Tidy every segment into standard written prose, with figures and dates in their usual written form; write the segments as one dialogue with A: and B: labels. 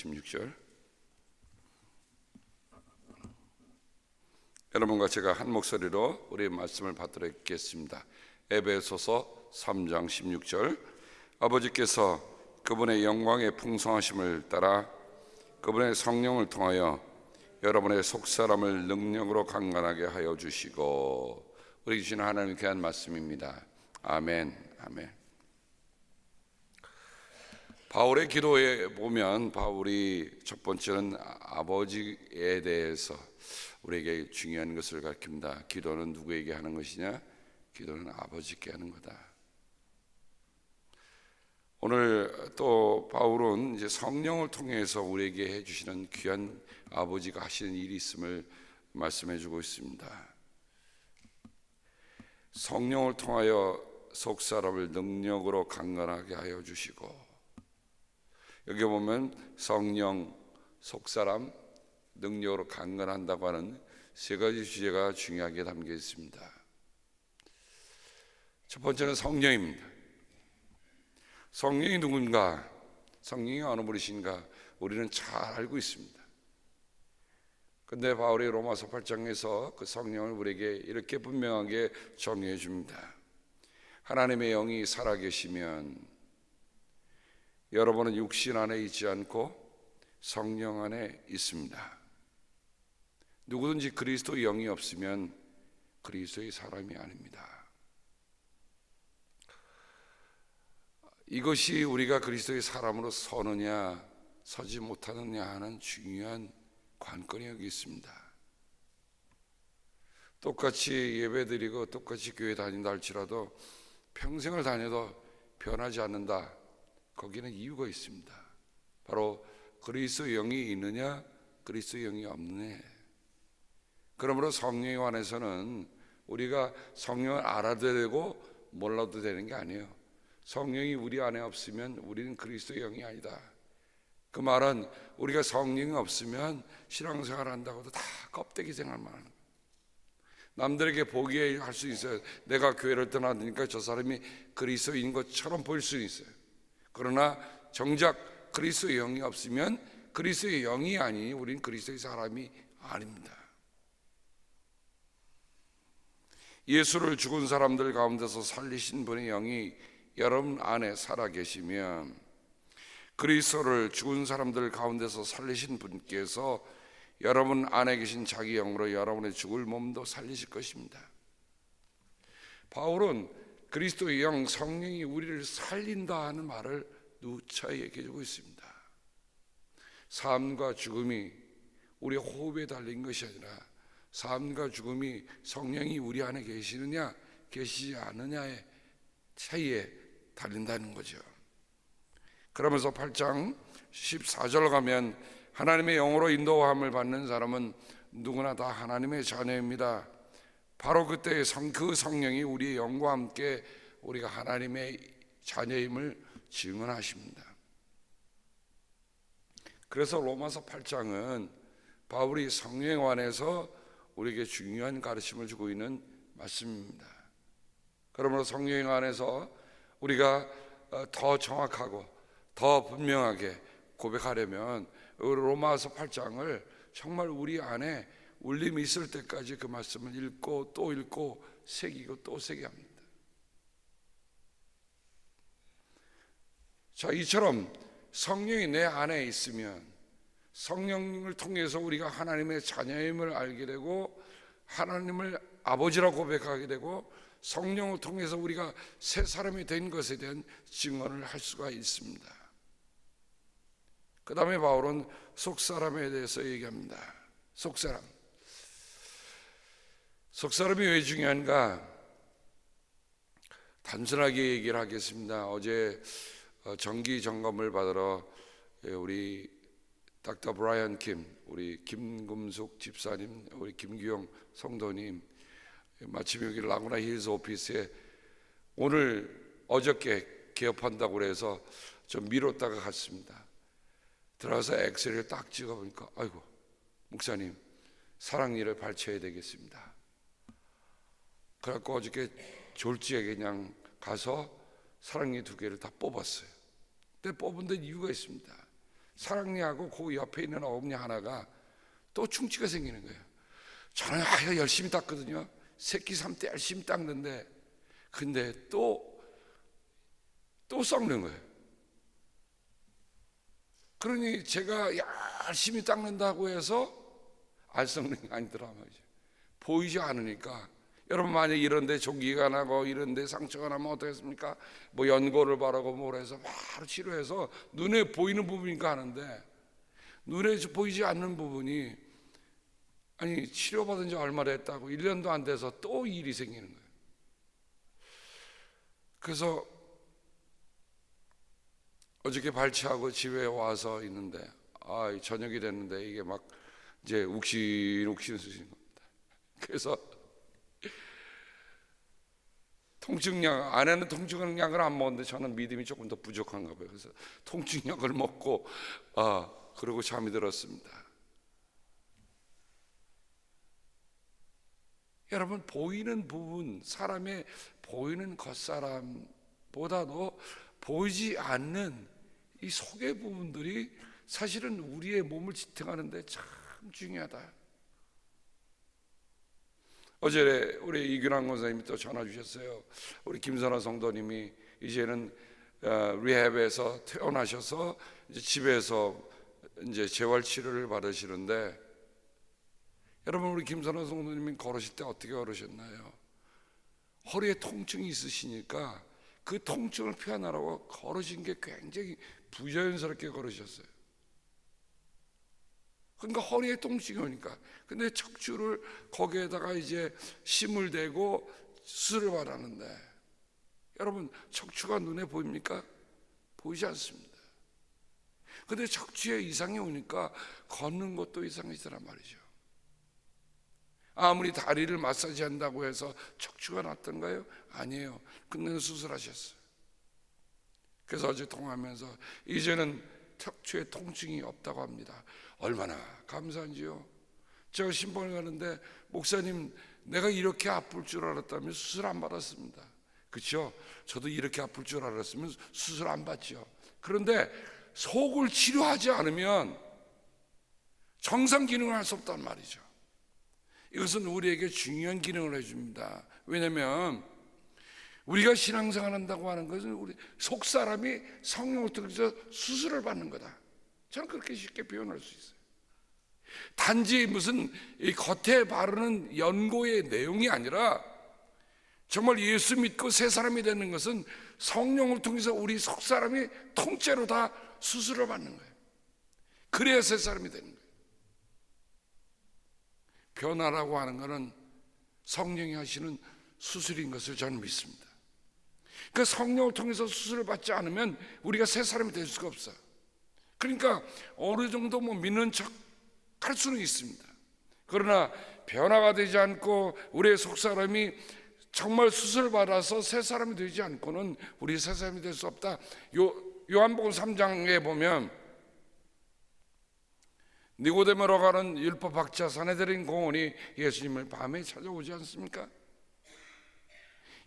A: 16절. 여러분과 제가 한 목소리로 우리의 말씀을 받들어 읽겠습니다. 에베소서 3장 16절. 아버지께서 그분의 영광의 풍성하심을 따라 그분의 성령을 통하여 여러분의 속사람을 능력으로 강건하게 하여 주시고. 우리 주신 하나님의 귀한 말씀입니다. 아멘. 아멘. 바울의 기도에 보면 바울이 첫 번째는 아버지에 대해서 우리에게 중요한 것을 가르칩니다. 기도는 누구에게 하는 것이냐? 기도는 아버지께 하는 거다. 오늘 또 바울은 이제 성령을 통해서 우리에게 해주시는 귀한 아버지가 하시는 일이 있음을 말씀해주고 있습니다. 성령을 통하여 속사람을 능력으로 강건하게 하여 주시고, 여기 보면 성령, 속사람, 능력으로 강건한다고 하는 세 가지 주제가 중요하게 담겨 있습니다. 첫 번째는 성령입니다. 성령이 누군가, 성령이 어느 분이신가 우리는 잘 알고 있습니다. 그런데 바울이 로마서 8장에서 그 성령을 우리에게 이렇게 분명하게 정의해 줍니다. 하나님의 영이 살아계시면 여러분은 육신 안에 있지 않고 성령 안에 있습니다. 누구든지 그리스도의 영이 없으면 그리스도의 사람이 아닙니다. 이것이 우리가 그리스도의 사람으로 서느냐 서지 못하느냐 하는 중요한 관건이 여기 있습니다. 똑같이 예배드리고 똑같이 교회 다닌다 할지라도 평생을 다녀도 변하지 않는다. 거기는 이유가 있습니다. 바로 그리스도의 영이 있느냐 그리스도의 영이 없느냐. 그러므로 성령에 관해서는 우리가 성령을 알아도 되고 몰라도 되는 게 아니에요. 성령이 우리 안에 없으면 우리는 그리스도의 영이 아니다. 그 말은 우리가 성령이 없으면 신앙생활 한다고도 다 껍데기 생활만 하는 거예요. 남들에게 보기에 할 수 있어요. 내가 교회를 떠나니까 저 사람이 그리스도인 것처럼 보일 수 있어요. 그러나 정작 그리스도의 영이 없으면 그리스도의 영이 아니니 우리는 그리스도의 사람이 아닙니다. 예수를 죽은 사람들 가운데서 살리신 분의 영이 여러분 안에 살아계시면 그리스도를 죽은 사람들 가운데서 살리신 분께서 여러분 안에 계신 자기 영으로 여러분의 죽을 몸도 살리실 것입니다. 바울은 그리스도의 영, 성령이 우리를 살린다 하는 말을 누차 얘기해주고 있습니다. 삶과 죽음이 우리 호흡에 달린 것이 아니라 삶과 죽음이 성령이 우리 안에 계시느냐 계시지 않느냐의 차이에 달린다는 거죠. 그러면서 8장 14절 가면 하나님의 영으로 인도함을 받는 사람은 누구나 다 하나님의 자녀입니다. 바로 그때 그 성령이 우리의 영과 함께 우리가 하나님의 자녀임을 증언하십니다. 그래서 로마서 8장은 바울이 성령에 관해서 우리에게 중요한 가르침을 주고 있는 말씀입니다. 그러므로 성령에 관해서 우리가 더 정확하고 더 분명하게 고백하려면 로마서 8장을 정말 우리 안에 울림이 있을 때까지 그 말씀을 읽고 또 읽고 새기고 또 새기게 합니다. 자, 이처럼 성령이 내 안에 있으면 성령을 통해서 우리가 하나님의 자녀임을 알게 되고 하나님을 아버지라고 고백하게 되고 성령을 통해서 우리가 새 사람이 된 것에 대한 증언을 할 수가 있습니다. 그 다음에 바울은 속사람에 대해서 얘기합니다. 속사람이 왜 중요한가? 단순하게 얘기를 하겠습니다. 어제 정기 점검을 받으러 우리 닥터 브라이언 킴, 우리 김금숙 집사님, 우리 김규영 성도님 마침 여기 라구나 힐즈 오피스에 오늘 어저께 개업한다고 그래서 좀 미뤘다가 갔습니다. 들어가서 엑스레이를 딱 찍어보니까 아이고 목사님 사랑니를 발쳐야 되겠습니다. 그래갖고 어저께 졸지에 그냥 가서 사랑니 2개를 다 뽑았어요. 근데 뽑은 데 이유가 있습니다. 사랑니하고 그 옆에 있는 어금니 하나가 또 충치가 생기는 거예요. 저는 열심히 닦거든요. 새끼 삼 때 열심히 닦는데 근데 또 썩는 거예요. 그러니 제가 열심히 닦는다고 해서 안 썩는 게 아니더라 말이죠. 보이지 않으니까. 여러분 만약 이런데 종기가 나고 이런데 상처가 나면 어떻겠습니까? 뭐 연고를 바르고 뭘 해서 바로 치료해서 눈에 보이는 부분이니까 하는데 눈에 보이지 않는 부분이 아니 치료받은 지 얼마 됐다고 1년도 안 돼서 또 일이 생기는 거예요. 그래서 어저께 발치하고 집에 와서 있는데 저녁이 됐는데 이게 막 이제 욱신욱신 쓰시는 겁니다. 그래서 통증약, 아내는 통증약을 안 먹는데 저는 믿음이 조금 더 부족한가 봐요. 그래서 통증약을 먹고 그러고 잠이 들었습니다. 여러분 보이는 부분, 사람의 보이는 겉사람보다도 보이지 않는 이 속의 부분들이 사실은 우리의 몸을 지탱하는데 참 중요하다. 어제 우리 이균환 권사님이 또 전화 주셨어요. 우리 김선아 성도님이 이제는 리헵에서 퇴원하셔서 이제 집에서 이제 재활 치료를 받으시는데, 여러분 우리 김선아 성도님이 걸으실 때 어떻게 걸으셨나요? 허리에 통증이 있으시니까 그 통증을 표현하라고 걸으신 게 굉장히 부자연스럽게 걸으셨어요. 그러니까 허리에 통증이 오니까. 근데 척추를 거기에다가 이제 심을 대고 수술을 받았는데, 여러분 척추가 눈에 보입니까? 보이지 않습니다. 근데 척추에 이상이 오니까 걷는 것도 이상해지더란 말이죠. 아무리 다리를 마사지 한다고 해서 척추가 낫던가요? 아니에요. 근데 수술하셨어요. 그래서 어제 통화하면서 이제는 척추에 통증이 없다고 합니다. 얼마나 감사한지요. 제가 신방을 가는데 목사님 내가 이렇게 아플 줄 알았다면 수술 안 받았습니다. 그렇죠? 저도 이렇게 아플 줄 알았으면 수술 안 받죠. 그런데 속을 치료하지 않으면 정상 기능을 할 수 없단 말이죠. 이것은 우리에게 중요한 기능을 해줍니다. 왜냐하면 우리가 신앙생활 한다고 하는 것은 우리 속 사람이 성령을 통해서 수술을 받는 거다. 저는 그렇게 쉽게 표현할 수 있어요. 단지 무슨 이 겉에 바르는 연고의 내용이 아니라 정말 예수 믿고 새 사람이 되는 것은 성령을 통해서 우리 속 사람이 통째로 다 수술을 받는 거예요. 그래야 새 사람이 되는 거예요. 변화라고 하는 것은 성령이 하시는 수술인 것을 저는 믿습니다. 그 성령을 통해서 수술을 받지 않으면 우리가 새 사람이 될 수가 없어요. 그러니까 어느 정도 믿는 척 할 수는 있습니다. 그러나 변화가 되지 않고 우리의 속 사람이 정말 수술을 받아서 새 사람이 되지 않고는 우리 새 사람이 될 수 없다. 요한복음 3장에 보면 니고데모로 가는 율법학자 사내들인 공원이 예수님을 밤에 찾아오지 않습니까?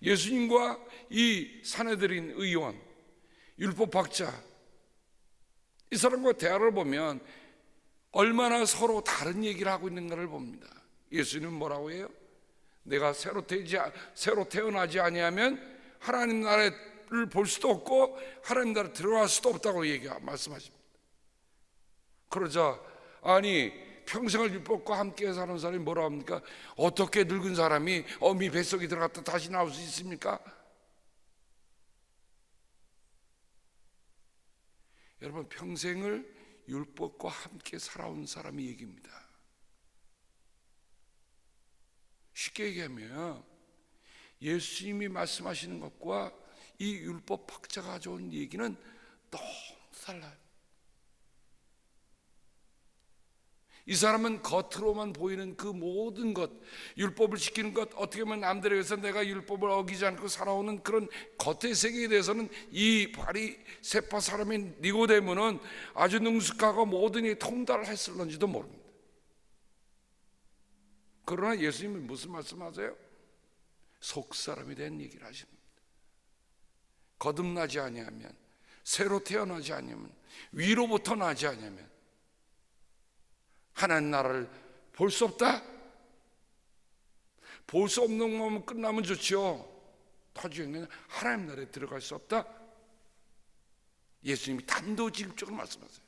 A: 예수님과 이 사내들인 의원, 율법학자, 이 사람과 대화를 보면 얼마나 서로 다른 얘기를 하고 있는가를 봅니다. 예수님은 뭐라고 해요? 내가 새로 태어나지 아니하면 하나님 나라를 볼 수도 없고 하나님 나라에 들어갈 수도 없다고 말씀하십니다. 그러자 아니 평생을 율법과 함께 사는 사람이 뭐라 합니까? 어떻게 늙은 사람이 어미 뱃속에 들어갔다 다시 나올 수 있습니까? 여러분 평생을 율법과 함께 살아온 사람이 얘기입니다. 쉽게 얘기하면 예수님이 말씀하시는 것과 이 율법학자가 가져온 얘기는 너무 달라요. 이 사람은 겉으로만 보이는 그 모든 것, 율법을 지키는 것, 어떻게 보면 남들에 의해서 내가 율법을 어기지 않고 살아오는 그런 겉의 세계에 대해서는 이 바리새파 사람인 니고데모는 아주 능숙하고 모든 게 통달했을런지도 모릅니다. 그러나 예수님은 무슨 말씀하세요? 속 사람에 대한 얘기를 하십니다. 거듭나지 아니하면, 새로 태어나지 않으면, 위로부터 나지 않으면 하나님 나라를 볼 수 없다? 볼 수 없는 것만 끝나면 좋죠. 터지는 하나님 나라에 들어갈 수 없다? 예수님이 단도직입적으로 말씀하세요.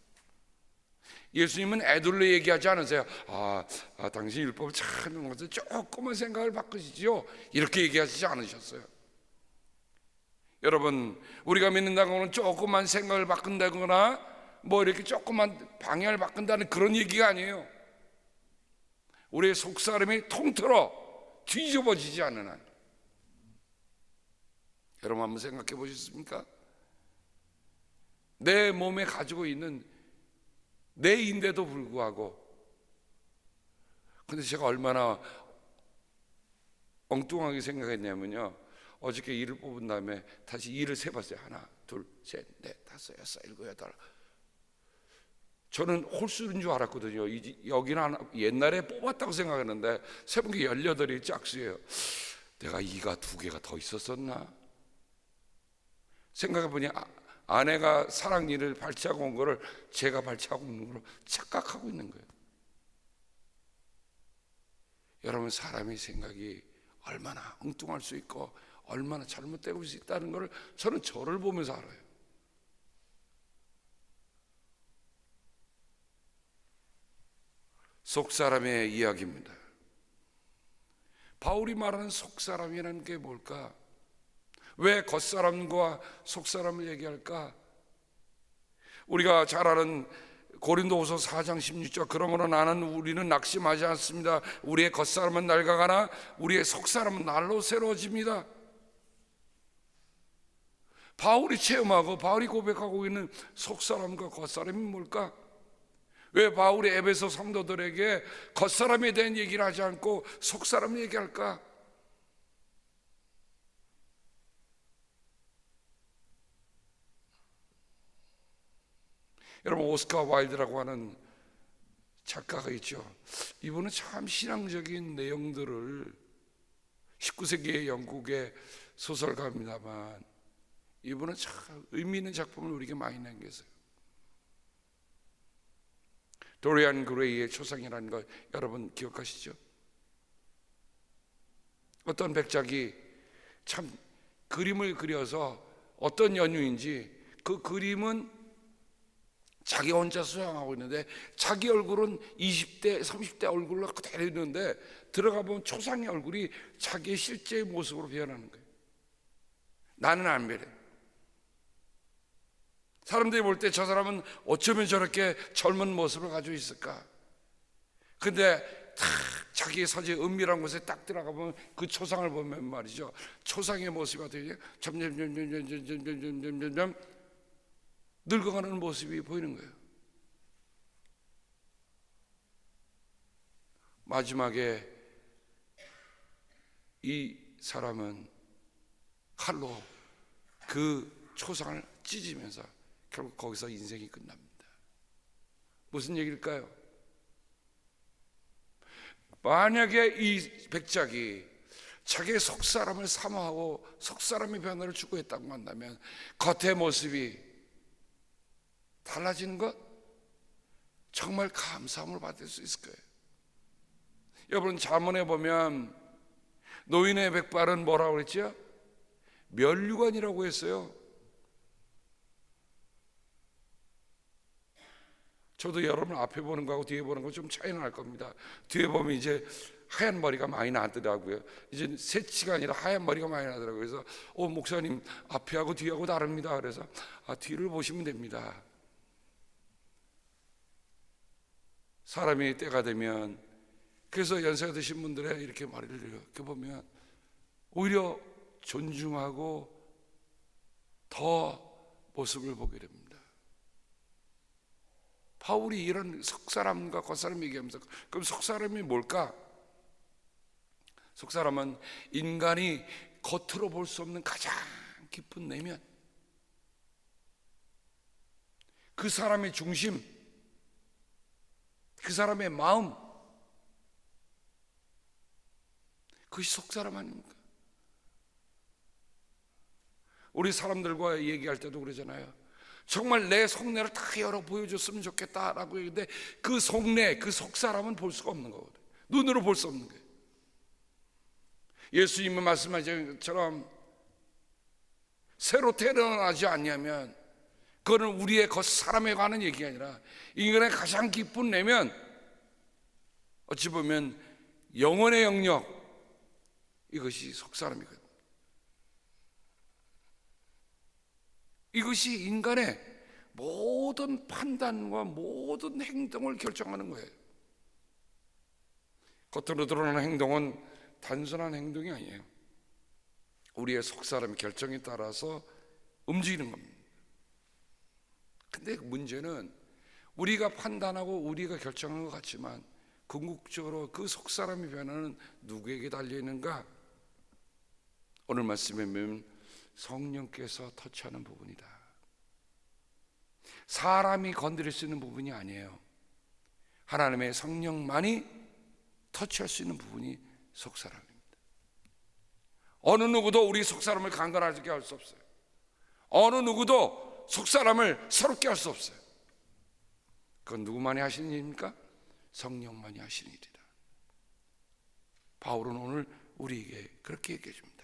A: 예수님은 애들로 얘기하지 않으세요. 당신 율법을 참 하는 것은 조금만 생각을 바꾸시지요, 이렇게 얘기하시지 않으셨어요. 여러분, 우리가 믿는다고 하면 조금만 생각을 바꾼다거나 뭐 이렇게 조금만 방향을 바꾼다는 그런 얘기가 아니에요. 우리의 속사람이 통틀어 뒤집어지지 않는 한. 여러분 한번 생각해 보셨습니까? 내 몸에 가지고 있는 내인데도 불구하고, 근데 제가 얼마나 엉뚱하게 생각했냐면요, 어저께 이를 뽑은 다음에 다시 이를 세봤어요. 하나, 둘, 셋, 넷, 다섯, 여섯, 일곱, 여덟. 저는 홀수인 줄 알았거든요. 여기는 하나, 옛날에 뽑았다고 생각했는데 세본 게 18이 짝수예요. 내가 이가 2개가 더 있었었나? 생각해보니 아내가 사랑니를 발치하고 온 거를 제가 발치하고 있는 걸로 착각하고 있는 거예요. 여러분, 사람의 생각이 얼마나 엉뚱할 수 있고 얼마나 잘못되고 수 있다는 걸 저는 저를 보면서 알아요. 속사람의 이야기입니다. 바울이 말하는 속사람이라는 게 뭘까? 왜 겉사람과 속사람을 얘기할까? 우리가 잘 아는 고린도후서 4장 16절, 그러므로 우리는 낙심하지 않습니다. 우리의 겉사람은 낡아가나 우리의 속사람은 날로 새로워집니다. 바울이 체험하고 바울이 고백하고 있는 속사람과 겉사람이 뭘까? 왜 바울이 에베소 성도들에게 겉사람에 대한 얘기를 하지 않고 속사람 얘기할까? 여러분, 오스카 와일드라고 하는 작가가 있죠. 이분은 참 신앙적인 내용들을 19세기의 영국의 소설가입니다만 이분은 참 의미 있는 작품을 우리에게 많이 남겼어요. 도리안 그레이의 초상이라는 거 여러분 기억하시죠? 어떤 백작이 참 그림을 그려서 어떤 연유인지 그 그림은 자기 혼자 수양하고 있는데 자기 얼굴은 20대 30대 얼굴로 그대로 있는데 들어가 보면 초상의 얼굴이 자기의 실제의 모습으로 변하는 거예요. 나는 안 그래. 사람들이 볼 때 저 사람은 어쩌면 저렇게 젊은 모습을 가지고 있을까? 근데 딱 자기의 사지의 은밀한 곳에 딱 들어가 보면 그 초상을 보면 말이죠, 초상의 모습이 어떻게 점점 늙어가는 모습이 보이는 거예요. 마지막에 이 사람은 칼로 그 초상을 찢으면서 결국 거기서 인생이 끝납니다. 무슨 얘기일까요? 만약에 이 백작이 자기의 속사람을 사모하고 속사람의 변화를 추구했다고 한다면 겉의 모습이 달라지는 것, 정말 감사함을 받을 수 있을 거예요. 여러분, 잠언에 보면 노인의 백발은 뭐라고 그랬죠? 면류관이라고 했어요. 저도 여러분 앞에 보는 거하고 뒤에 보는 거 좀 차이는 날 겁니다. 뒤에 보면 이제 하얀 머리가 많이 나더라고요. 이제 새치가 아니라 하얀 머리가 많이 나더라고요. 그래서 목사님 앞에하고 뒤하고 다릅니다. 그래서 뒤를 보시면 됩니다. 사람이 때가 되면, 그래서 연세가 드신 분들의 이렇게 머리를 이렇게 보면 오히려 존중하고 더 모습을 보게 됩니다. 바울이 이런 속사람과 겉사람 얘기하면서, 그럼 속사람이 뭘까? 속사람은 인간이 겉으로 볼 수 없는 가장 깊은 내면, 그 사람의 중심, 그 사람의 마음, 그것이 속사람 아닙니까? 우리 사람들과 얘기할 때도 그러잖아요. 정말 내 속내를 다 열어 보여줬으면 좋겠다라고 얘기했는데 그 속내, 그 속사람은 볼 수가 없는 거거든요. 눈으로 볼 수 없는 거예요. 예수님은 말씀하신 것처럼 새로 태어나지 않냐면 그거는 우리의 겉사람에 관한 얘기가 아니라 인간의 가장 깊은 내면, 어찌 보면 영혼의 영역, 이것이 속사람이거든요. 이것이 인간의 모든 판단과 모든 행동을 결정하는 거예요. 겉으로 드러나는 행동은 단순한 행동이 아니에요. 우리의 속사람의 결정에 따라서 움직이는 겁니다. 근데 문제는 우리가 판단하고 우리가 결정한 것 같지만 궁극적으로 그 속사람의 변화는 누구에게 달려있는가? 오늘 말씀에 보면 성령께서 터치하는 부분이다. 사람이 건드릴 수 있는 부분이 아니에요. 하나님의 성령만이 터치할 수 있는 부분이 속사람입니다. 어느 누구도 우리 속사람을 강건하게 할 수 없어요. 어느 누구도 속사람을 새롭게 할 수 없어요. 그건 누구만이 하시는 일입니까? 성령만이 하시는 일이다. 바울은 오늘 우리에게 그렇게 얘기해 줍니다.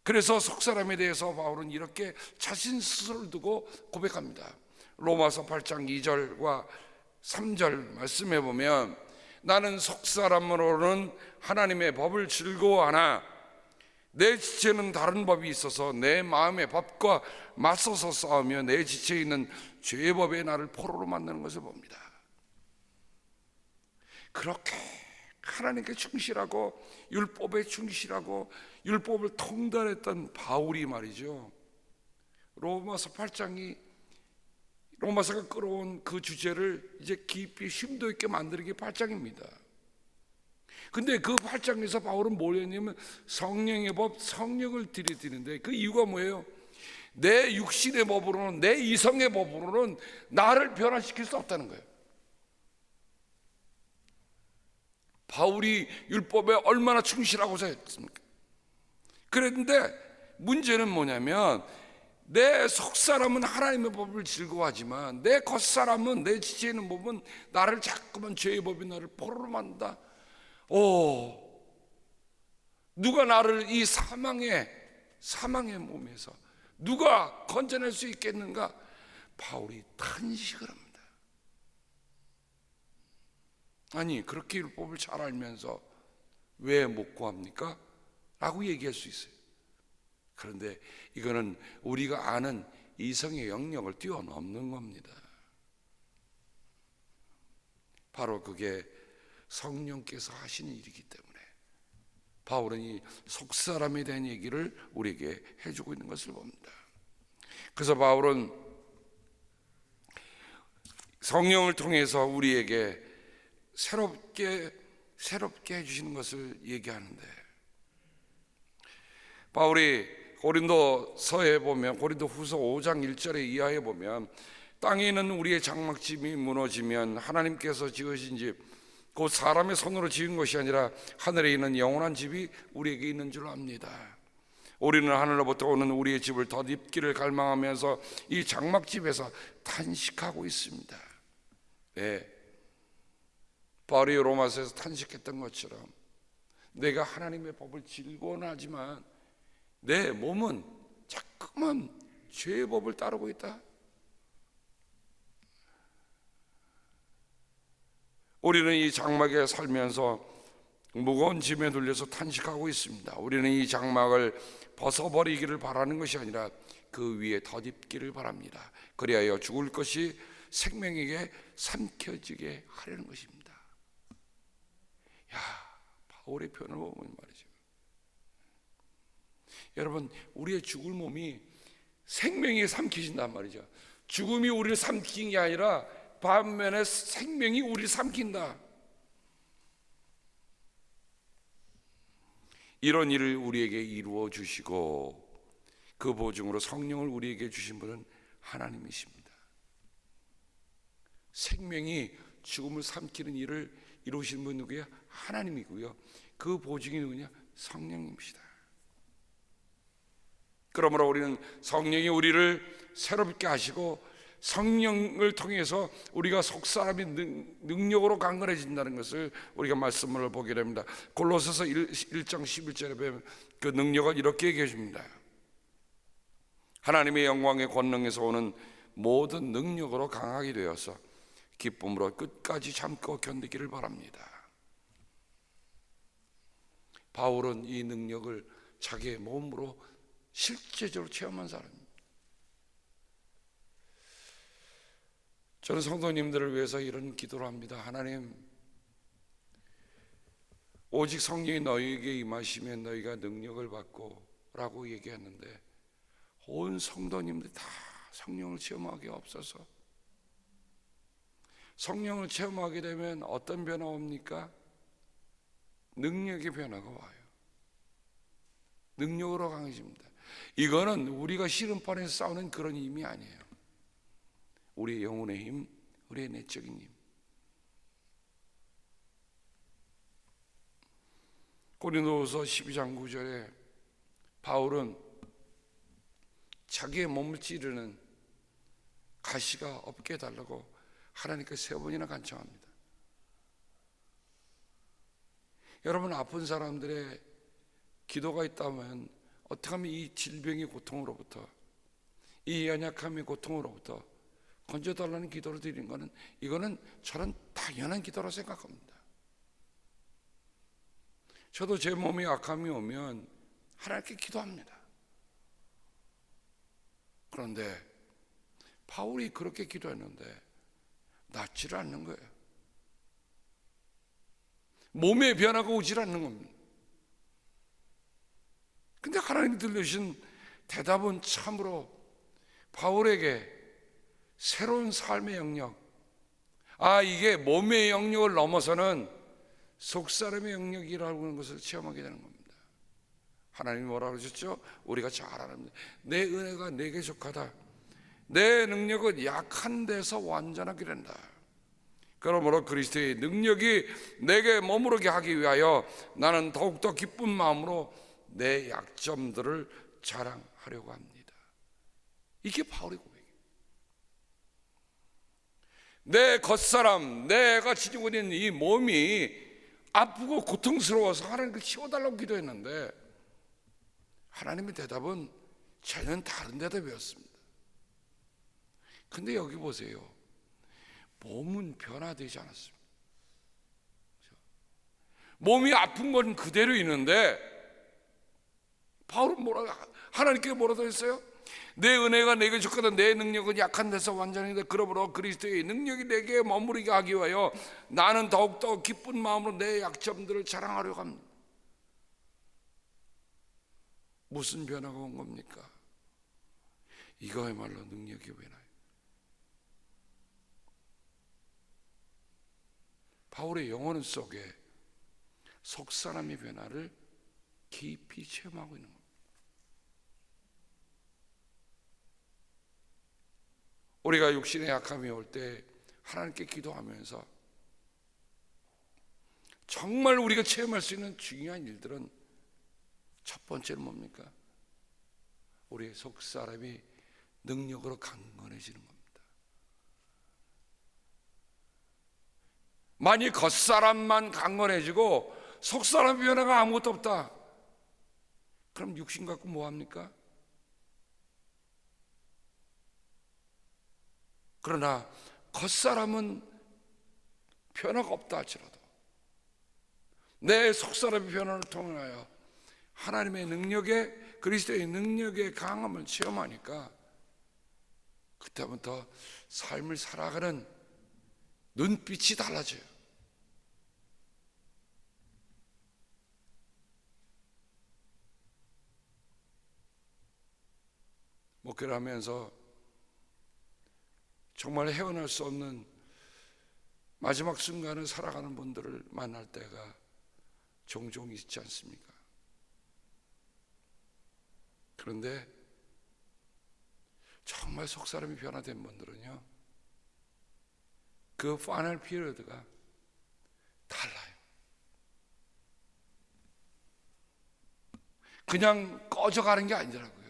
A: 그래서 속사람에 대해서 바울은 이렇게 자신 스스로를 두고 고백합니다. 로마서 8장 2절과 3절 말씀해 보면 나는 속사람으로는 하나님의 법을 즐거워하나 내 지체는 다른 법이 있어서 내 마음의 법과 맞서서 싸우며 내 지체에 있는 죄의 법에 나를 포로로 만드는 것을 봅니다. 그렇게 하나님께 충실하고 율법에 충실하고 율법을 통달했던 바울이 말이죠, 로마서 8장이 로마서가 끌어온 그 주제를 이제 깊이 심도 있게 만들기 8장입니다. 근데 그 8장에서 바울은 뭘 했냐면 성령의 법, 성령을 들이대는데 그 이유가 뭐예요? 내 육신의 법으로는, 내 이성의 법으로는 나를 변화시킬 수 없다는 거예요. 바울이 율법에 얼마나 충실하고 살았습니까? 그랬는데 문제는 뭐냐면 내 속사람은 하나님의 법을 즐거워하지만 내 겉사람은, 내 지체에 있는 법은 나를 자꾸만 죄의 법이 나를 포로로 만든다. 누가 나를 이 사망의 몸에서 누가 건져낼 수 있겠는가? 바울이 탄식을 합니다. 아니, 그렇게 율법을 잘 알면서 왜 못 구합니까? 라고 얘기할 수 있어요. 그런데 이거는 우리가 아는 이성의 영역을 뛰어넘는 겁니다. 바로 그게 성령께서 하시는 일이기 때문에 바울은 이 속사람에 대한 얘기를 우리에게 해주고 있는 것을 봅니다. 그래서 바울은 성령을 통해서 우리에게 새롭게 해주시는 것을 얘기하는데, 바울이 고린도서에 보면, 고린도후서 5장 1절에 이하에 보면 땅에 있는 우리의 장막집이 무너지면 하나님께서 지으신 집, 곧 사람의 손으로 지은 것이 아니라 하늘에 있는 영원한 집이 우리에게 있는 줄 압니다. 우리는 하늘로부터 오는 우리의 집을 덧입기를 갈망하면서 이 장막집에서 탄식하고 있습니다. 네, 바울이 로마서에서 탄식했던 것처럼 내가 하나님의 법을 즐거워는 하지만 내 몸은 자꾸만 죄의 법을 따르고 있다. 우리는 이 장막에 살면서 무거운 짐에 눌려서 탄식하고 있습니다. 우리는 이 장막을 벗어버리기를 바라는 것이 아니라 그 위에 덧입기를 바랍니다. 그리하여 죽을 것이 생명에게 삼켜지게 하려는 것입니다. 야, 바울의 표현을 보면 말이죠, 여러분, 우리의 죽을 몸이 생명이 삼키신단 말이죠. 죽음이 우리를 삼키는 게 아니라 반면에 생명이 우리를 삼킨다. 이런 일을 우리에게 이루어 주시고 그 보증으로 성령을 우리에게 주신 분은 하나님이십니다. 생명이 죽음을 삼키는 일을 이루신 분 누구야? 하나님이고요. 그 보증이 누구냐? 성령님이시다. 그러므로 우리는 성령이 우리를 새롭게 하시고 성령을 통해서 우리가 속사람이 능력으로 강건해진다는 것을 우리가 말씀을 보게 됩니다. 골로새서 1장 11절에 보면 그 능력을 이렇게 얘기해 줍니다. 하나님의 영광의 권능에서 오는 모든 능력으로 강하게 되어서 기쁨으로 끝까지 참고 견디기를 바랍니다. 바울은 이 능력을 자기의 몸으로 실제적으로 체험한 사람입니다. 저는 성도님들을 위해서 이런 기도를 합니다. 하나님, 오직 성령이 너희에게 임하시면 너희가 능력을 받고 라고 얘기했는데 온 성도님들 다 성령을 체험하게 없어서. 성령을 체험하게 되면 어떤 변화가 옵니까? 능력의 변화가 와요. 능력으로 강해집니다. 이거는 우리가 씨름판에서 싸우는 그런 힘이 아니에요. 우리의 영혼의 힘, 우리의 내적인 힘. 고린도후서 12장 9절에 바울은 자기의 몸을 찌르는 가시가 없게 해달라고 하나님께 3번이나 간청합니다. 여러분, 아픈 사람들의 기도가 있다면 어떻게 하면 이 질병의 고통으로부터, 이 연약함의 고통으로부터 건져달라는 기도를 드리는 것은, 이거는 저는 당연한 기도라 생각합니다. 저도 제 몸에 약함이 오면 하나님께 기도합니다. 그런데 바울이 그렇게 기도했는데 낫지를 않는 거예요. 몸의 변화가 오질 않는 겁니다. 근데 하나님이 들려주신 대답은 참으로 바울에게 새로운 삶의 영역, 이게 몸의 영역을 넘어서는 속사람의 영역이라고 하는 것을 체험하게 되는 겁니다. 하나님이 뭐라고 하셨죠? 우리가 잘 아는, 내 은혜가 내게 족하다. 내 능력은 약한 데서 완전하게 된다. 그러므로 그리스도의 능력이 내게 머무르게 하기 위하여 나는 더욱더 기쁜 마음으로 내 약점들을 자랑하려고 합니다. 이게 바울의 고백이에요. 내 겉사람, 내가 지니고 있는 이 몸이 아프고 고통스러워서 하나님께 치워달라고 기도했는데 하나님의 대답은 전혀 다른 대답이었습니다. 근데 여기 보세요. 몸은 변화되지 않았습니다. 몸이 아픈 건 그대로 있는데 바울은 하나님께 뭐라고 했어요? 내 은혜가 내게 족하다. 내 능력은 약한 데서 완전히 돼. 그러므로 그리스도의 능력이 내게 머무르게 하기 위하여 나는 더욱더 기쁜 마음으로 내 약점들을 자랑하려고 합니다. 무슨 변화가 온 겁니까? 이거야말로 능력의 변화예요. 바울의 영혼 속에 속사람의 변화를 깊이 체험하고 있는 겁니다. 우리가 육신의 약함이 올 때 하나님께 기도하면서 정말 우리가 체험할 수 있는 중요한 일들은 첫 번째는 뭡니까? 우리의 속사람이 능력으로 강건해지는 겁니다. 만일 겉사람만 강건해지고 속사람 변화가 아무것도 없다, 그럼 육신 갖고 뭐합니까? 그러나 겉사람은 변화가 없다 할지라도 내 속사람의 변화를 통하여 하나님의 능력에, 그리스도의 능력의 강함을 체험하니까 그때부터 삶을 살아가는 눈빛이 달라져요. 목회를 하면서 정말 헤어날 수 없는 마지막 순간을 살아가는 분들을 만날 때가 종종 있지 않습니까? 그런데 정말 속사람이 변화된 분들은요, 그 파이널 피리어드가 달라요. 그냥 꺼져가는 게 아니더라고요.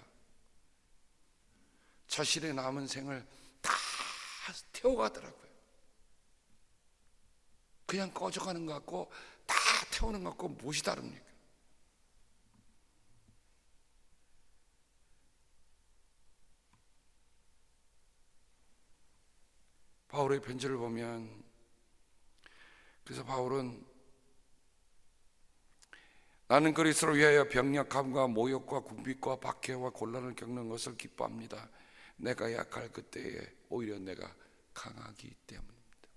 A: 자신의 남은 생을 다 태워가더라고요. 그냥 꺼져가는 것 같고 다 태우는 것 같고 무엇이 다릅니까? 바울의 편지를 보면, 그래서 바울은 나는 그리스도를 위하여 병력함과 모욕과 궁핍과 박해와 곤란을 겪는 것을 기뻐합니다. 내가 약할 그때에 오히려 내가 강하기 때문입니다.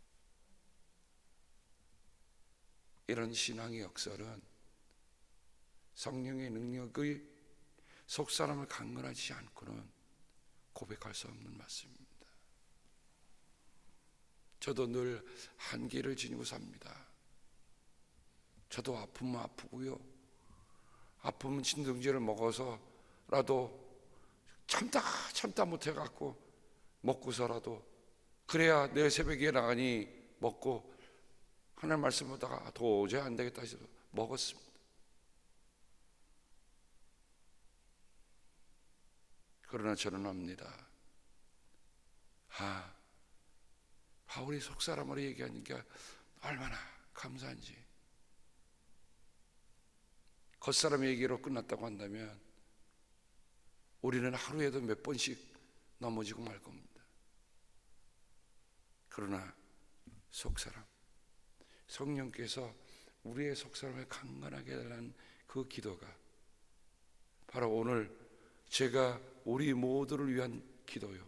A: 이런 신앙의 역설은 성령의 능력의 속사람을 강건하지 않고는 고백할 수 없는 말씀입니다. 저도 늘 한계를 지니고 삽니다. 저도 아프면 아프고요, 아프면 진통제를 먹어서라도 참다 못해갖고 먹고서라도, 그래야 내일 새벽에 나가니 먹고 하나님 말씀 보다가 도저히 안 되겠다 해서 먹었습니다. 그러나 저는 압니다. 바울이 속사람으로 얘기하니까 얼마나 감사한지. 겉사람 얘기로 끝났다고 한다면 우리는 하루에도 몇 번씩 넘어지고 말 겁니다. 그러나 속사람, 성령께서 우리의 속사람을 강건하게 해달라는 그 기도가 바로 오늘 제가 우리 모두를 위한 기도요,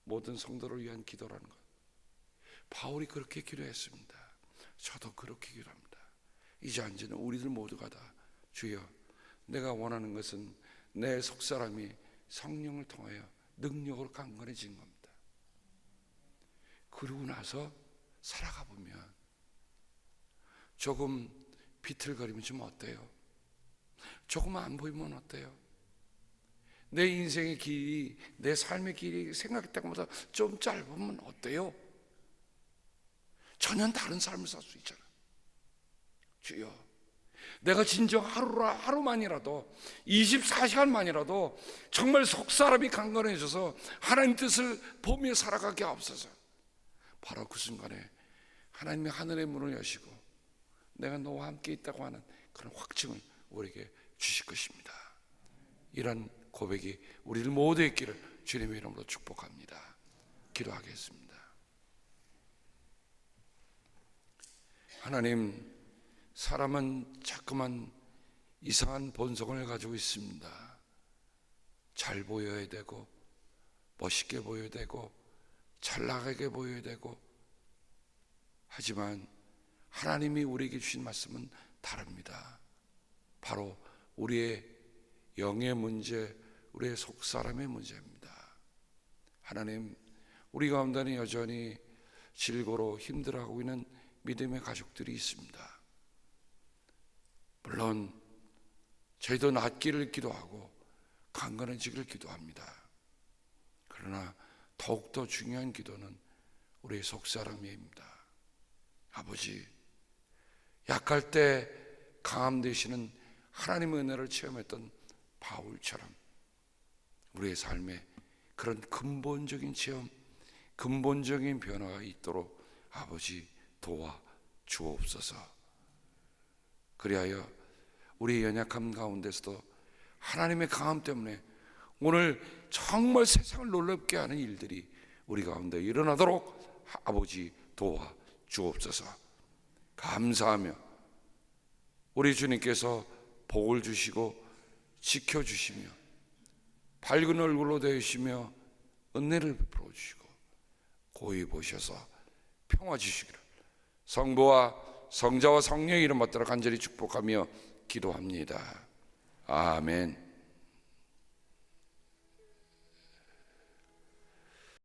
A: 모든 성도를 위한 기도라는 것. 바울이 그렇게 기도했습니다. 저도 그렇게 기도합니다. 이제 이제는 우리들 모두가 다 주여, 내가 원하는 것은 내 속사람이 성령을 통하여 능력으로 강건해진 겁니다. 그러고 나서 살아가 보면 조금 비틀거리면 좀 어때요? 조금 안 보이면 어때요? 내 인생의 길이, 내 삶의 길이 생각했던 것보다 좀 짧으면 어때요? 전혀 다른 삶을 살 수 있잖아. 주여, 내가 진정 하루만이라도 24시간만이라도 정말 속사람이 강건해져서 하나님 뜻을 보며 살아가게 하옵소서. 바로 그 순간에 하나님의 하늘의 문을 여시고 내가 너와 함께 있다고 하는 그런 확증을 우리에게 주실 것입니다. 이런 고백이 우리들 모두에 있기를 주님의 이름으로 축복합니다. 기도하겠습니다. 하나님, 사람은 자꾸만 이상한 본성을 가지고 있습니다. 잘 보여야 되고, 멋있게 보여야 되고, 잘 나가게 보여야 되고, 하지만 하나님이 우리에게 주신 말씀은 다릅니다. 바로 우리의 영의 문제, 우리의 속사람의 문제입니다. 하나님, 우리 가운데는 여전히 질고로 힘들어하고 있는 믿음의 가족들이 있습니다. 물론 저희도 낫기를 기도하고 강건해지기를 기도합니다. 그러나 더욱더 중요한 기도는 우리의 속사람입니다. 아버지, 약할 때 강함 되시는 하나님의 은혜를 체험했던 바울처럼 우리의 삶에 그런 근본적인 체험, 근본적인 변화가 있도록 아버지 도와 주옵소서. 그리하여 우리의 연약함 가운데서도 하나님의 강함 때문에 오늘 정말 세상을 놀랍게 하는 일들이 우리 가운데 일어나도록 아버지 도와 주옵소서. 감사하며 우리 주님께서 복을 주시고 지켜주시며 밝은 얼굴로 되시며 은혜를 베풀어 주시고 고이 보셔서 평화 주시기를 성부와 성자와 성령의 이름 받들어 간절히 축복하며 기도합니다. 아멘.